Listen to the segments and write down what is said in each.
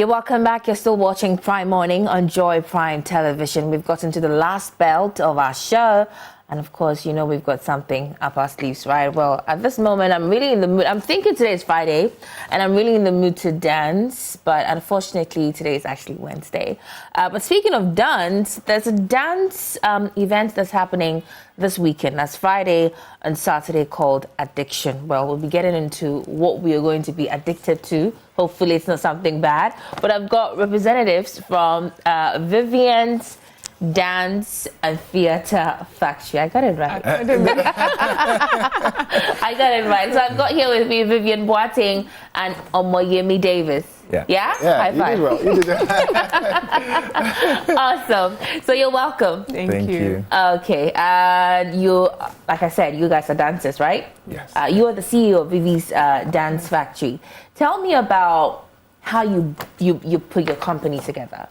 You're welcome back. You're still watching Prime Morning on Joy Prime Television. We've gotten to the last belt of our show. And of course, you know we've got something up our sleeves, right? Well, at this moment, I'm really in the mood. I'm thinking today is Friday, and I'm really in the mood to dance. But unfortunately, today is actually Wednesday. But speaking of dance, there's a dance event that's happening this weekend. That's Friday and Saturday, called Addiction. Well, we'll be getting into what we are going to be addicted to. Hopefully, it's not something bad. But I've got representatives from Vivian's Dance and Theatre Factory. I got it right. I got it right. So I've got here with me Vivian Boateng and Omoyemi Davis. Yeah? High five. You did well. Awesome. So you're welcome. Thank you. Okay. You, like I said, you guys are dancers, right? Yes. You are the CEO of Vivi's Dance Factory. Tell me about how you put your company together.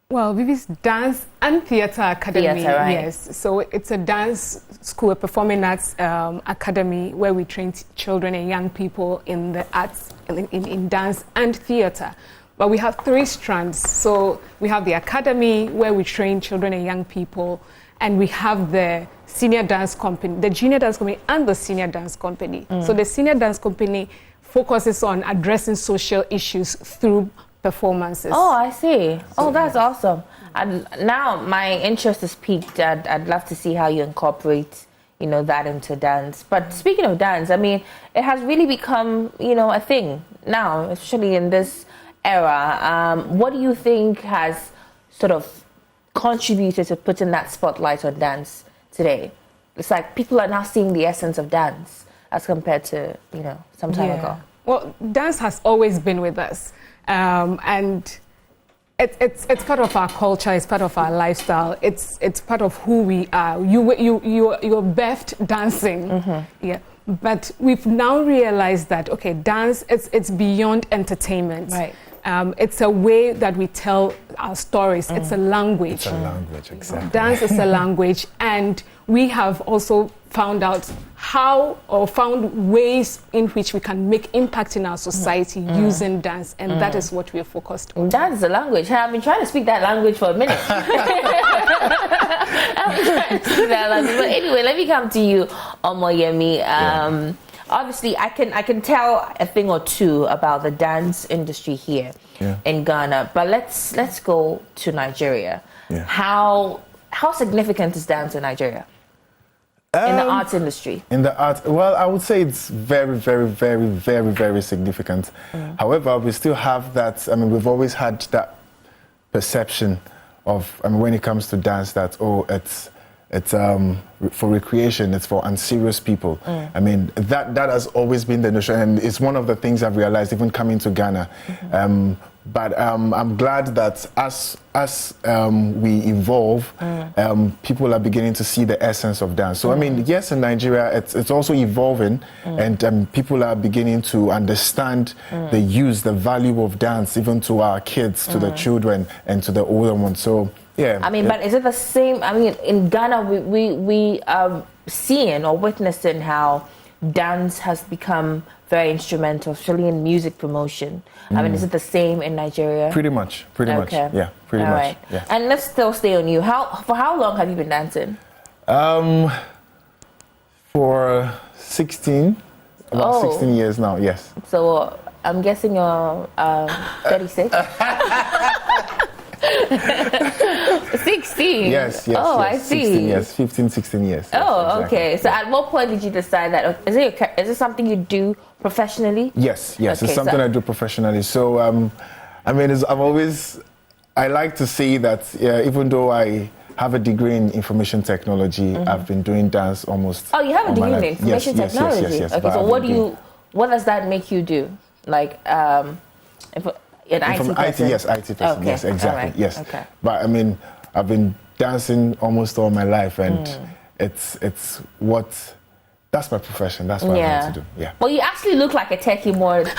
Well, Vivi's Dance and Theatre Academy, right? Yes. So it's a dance school, a performing arts academy where we train children and young people in the arts, in dance and theatre. But we have three strands. So we have the academy where we train children and young people, and we have the senior dance company, the junior dance company, and the senior dance company. So the senior dance company focuses on addressing social issues through performances. Oh, I see. Oh, that's awesome. And now my interest is piqued. I'd love to see how you incorporate, that into dance. But speaking of dance, I mean, it has really become, a thing now, especially in this era. What do you think has sort of contributed to putting that spotlight on dance today? It's like people are now seeing the essence of dance as compared to, some time ago. Well, dance has always been with us. And it's part of our culture. It's part of our lifestyle. It's part of who we are. You're birthed dancing, yeah. But we've now realized that dance it's beyond entertainment. Right. It's a way that we tell our stories. It's a language. It's a language, exactly. Dance is a language, and we have also found ways in which we can make impact in our society using dance, and that is what we are focused on. Dance is a language. I've been trying to speak that language for a minute. But anyway, let me come to you, Omoyemi. Obviously, I can tell a thing or two about the dance industry here in Ghana, but let's go to Nigeria. Yeah. How significant is dance in Nigeria? In the arts industry? In the arts, well, I would say it's very, very, very, very, very significant. However, we still have that, we've always had that perception of, when it comes to dance, that, it's for recreation, it's for unserious people. That has always been the notion, and it's one of the things I've realized even coming to Ghana. But I'm glad that as we evolve, people are beginning to see the essence of dance. So yes, in Nigeria, it's also evolving, and people are beginning to understand the value of dance, even to our kids, to the children, and to the older ones. So. Yeah. But is it the same? In Ghana, we are seeing or witnessing how dance has become very instrumental, especially in music promotion. Is it the same in Nigeria? Pretty much. Yeah, pretty much. Right. Yeah. And let's still stay on you. For how long have you been dancing? For 16 years now, yes. So I'm guessing you're 36? 16? Yes. Oh, I see. 16 years. Oh, exactly. okay. So at what point did you decide that? Is it something you do professionally? Yes. It's something I do professionally. So, I like to say that even though I have a degree in information technology, I've been doing dance almost. Oh, you have a degree in information technology? Yes. Okay, so what does that make you do? Like, IT person? Yes, IT person. Okay. Yes, exactly. Right. Yes. Okay. But I've been dancing almost all my life, and that's my profession. That's what I want to do. Yeah. Well, you actually look like a techie more than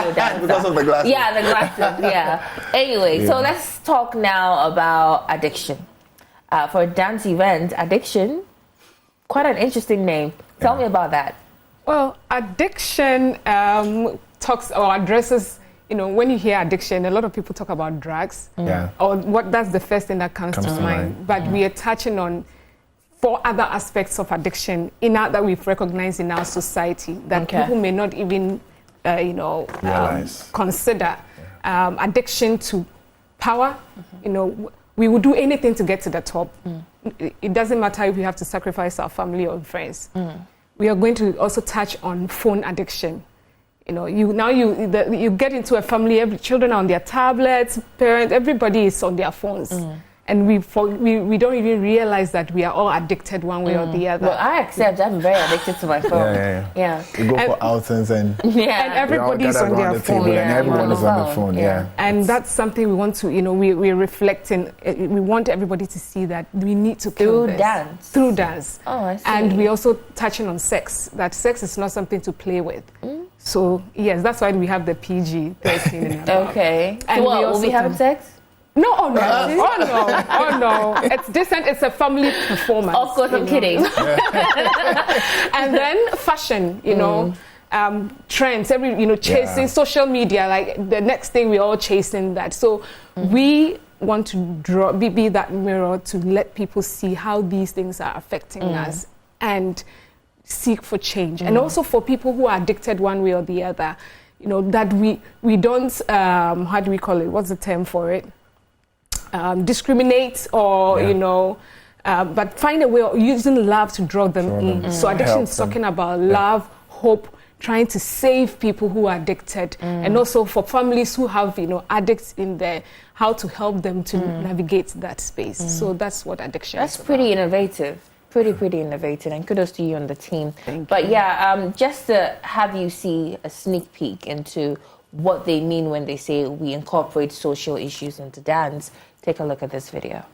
you do because of the glasses. Yeah, the glasses. Yeah. Anyway, so let's talk now about Addiction. For a dance event, Addiction, quite an interesting name. Tell me about that. Well, Addiction talks or addresses you know, when you hear addiction, a lot of people talk about drugs. Yeah. Or that's the first thing that comes to mind. But we are touching on 4 other aspects of addiction that we've recognized in our society that people may not even, consider. Addiction to power. You know, we will do anything to get to the top. It doesn't matter if we have to sacrifice our family or friends. We are going to also touch on phone addiction. You know, you get into a family, every children are on their tablets, parents, everybody is on their phones. And we don't even realize that we are all addicted one way or the other. Well, I accept I'm very addicted to my phone. Yeah. We go for outings and and everybody's on their phone. And everyone is on the phone. And that's something we want to, we're reflecting. We want everybody to see that we need to kill this. Through dance. Oh, I see. And we also touching on sex. That sex is not something to play with. So yes, that's why we have the PG-13 in our Okay. And so will we have sex? No, oh no. It's decent. It's a family performance. Of course, I'm kidding. And then fashion, trends, chasing social media. Like the next thing we're all chasing that. So we want to be that mirror to let people see how these things are affecting us and seek for change. And also for people who are addicted one way or the other, that we don't, how do we call it? What's the term for it? Discriminate or, but find a way of using love to draw them in. So addiction is talking about love, hope, trying to save people who are addicted, and also for families who have, addicts in there, how to help them to navigate that space. So that's what addiction is. That's pretty innovative. Pretty innovative, and kudos to you and the team. But just to have you see a sneak peek into what they mean when they say we incorporate social issues into dance, take a look at this video.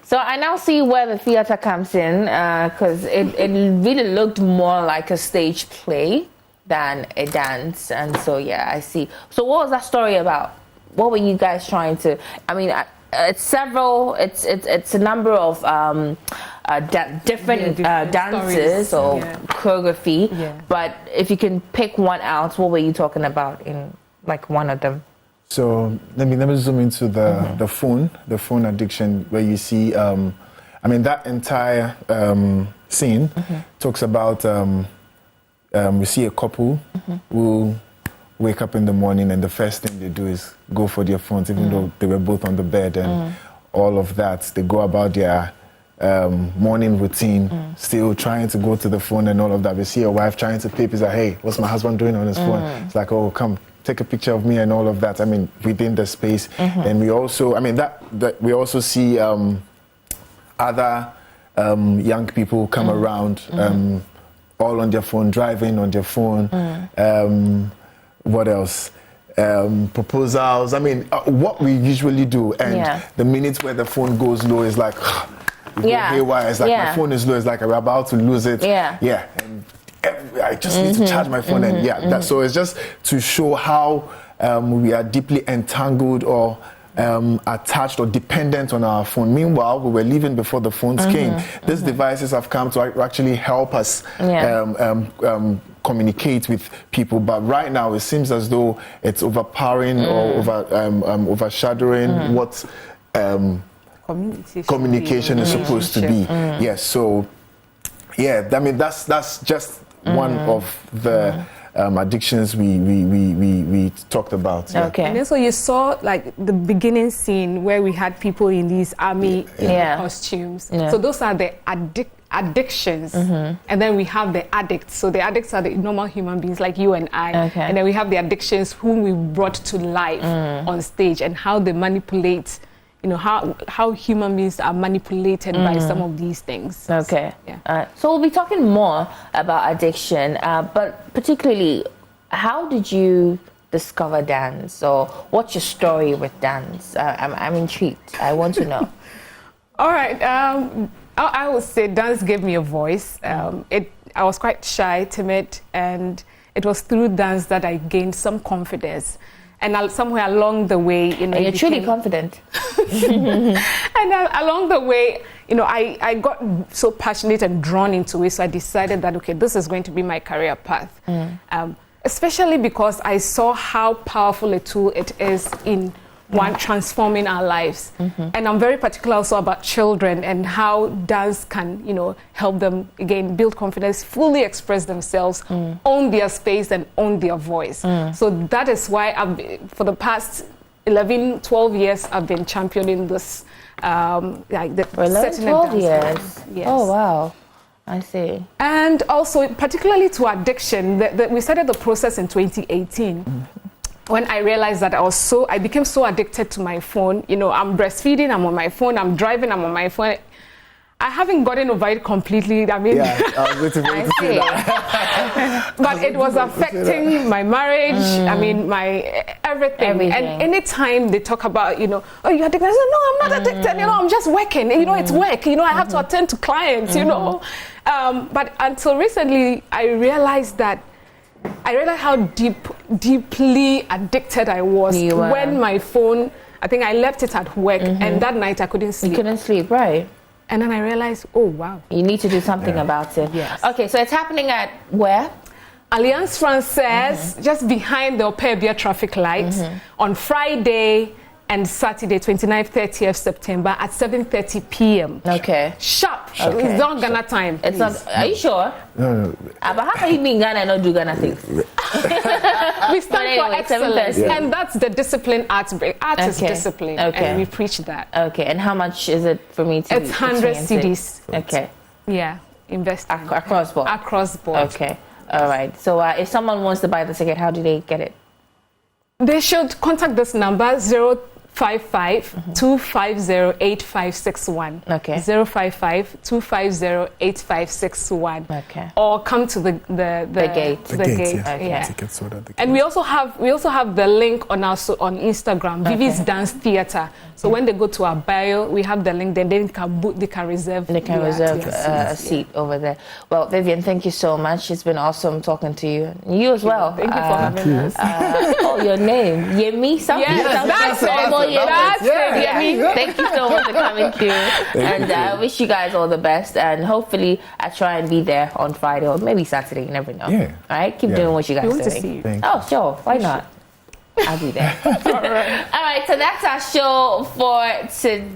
So I now see where the theater comes in, because it really looked more like a stage play than a dance. And so, yeah, I see. So what was that story about? What were you guys trying to... I mean, it's a number of different dances stories. or choreography. Yeah. But if you can pick one out, what were you talking about in, like, one of them? So let me zoom into the phone addiction, where you see, that entire scene talks about, we see a couple who wake up in the morning and the first thing they do is go for their phones, even though they were both on the bed and all of that. They go about their morning routine, still trying to go to the phone and all of that. We see a wife trying to peep, is like, hey, what's my husband doing on his phone? It's like, oh, come, take a picture of me and all of that. I mean, within the space. And we also, that we also see other young people come around, all on their phone, driving on their phone. What else? Proposals. I mean, what we usually do. And the minutes where the phone goes low is like, haywire. It's like my phone is low. It's like we're about to lose it. And I just need to charge my phone. And so it's just to show how we are deeply entangled or attached or dependent on our phone. Meanwhile, we were living before the phones came. These devices have come to actually help us communicate with people. But right now, it seems as though it's overpowering or overshadowing what communication is supposed to be. Yes, so I mean that's just one of the addictions we talked about. Yeah. Okay. And also you saw like the beginning scene where we had people in these army costumes. Yeah. So those are the addictions. And then we have the addicts. So the addicts are the normal human beings like you and I. Okay. And then we have the addictions whom we brought to life on stage and how they manipulate, you know, how human beings are manipulated by some of these things. Okay. Yeah. So we'll be talking more about addiction, but particularly, how did you discover dance, or what's your story with dance? I'm intrigued. I want to know. All right. I would say dance gave me a voice. I was quite shy, timid, and it was through dance that I gained some confidence. And somewhere along the way, you know, You're truly confident. and along the way, you know, I got so passionate and drawn into it. So I decided that, okay, this is going to be my career path. Especially because I saw how powerful a tool it is in transforming our lives. And I'm very particular also about children and how dance can, you know, help them, again, build confidence, fully express themselves, own their space and own their voice. So that is why for the past 11, 12 years, I've been championing this, like the For 11, 12 years? Yes. Oh, wow. I see. And also, particularly to addiction, we started the process in 2018. When I realized that I became so addicted to my phone. You know, I'm breastfeeding, I'm on my phone, I'm driving, I'm on my phone. I haven't gotten over it completely. I mean, Yeah, I was waiting for you to say that. but it was affecting my marriage. I mean, my everything. And anytime they talk about, you know, oh, you're addicted, I say, no, I'm not addicted. You know, I'm just working. You know, it's work. You know, I have to attend to clients. You know, but until recently, I realized how deeply addicted I was when my phone, I think I left it at work, and that night I couldn't sleep. You couldn't sleep, right? And then I realized, oh, wow. You need to do something about it. Yes. Okay, so it's happening at where? Alliance Francaise, just behind the Opebia traffic light, on Friday and Saturday, 29th, 30th September at 7:30 p.m. Okay. Sharp. Okay. It's not Ghana time. It's not. Are you sure? No. But how can you be in Ghana and not do Ghana things? We stand for excellence, 7:30. and that's the discipline arts break. Art is discipline, and we preach that. Okay, and how much is it for me to? It's 100 CDs. Okay. Yeah, invest Across board. Across board. Okay. All right. So if someone wants to buy the ticket, how do they get it? They should contact this number 055-250-8561. Okay. 055-250-8561. Okay. Or come to the gate. The gate. Okay. Yeah. Tickets so that And we also have the link on on Instagram, Vivi's Dance Theatre. So when they go to our bio, we have the link. Then they can reserve. They can reserve a seat over there. Well, Vivian, thank you so much. It's been awesome talking to you. You as well. Thank you for having us. Your name, Yemi. Something. Yes, that's it. Yemi. Thank you so much for coming through. And I wish you guys all the best. And hopefully, I try and be there on Friday or maybe Saturday. You never know. Yeah. All right. Keep doing what you guys We are want to doing. see you. Thank Oh, sure. Why not? I'll be there. All right. So that's our show for today.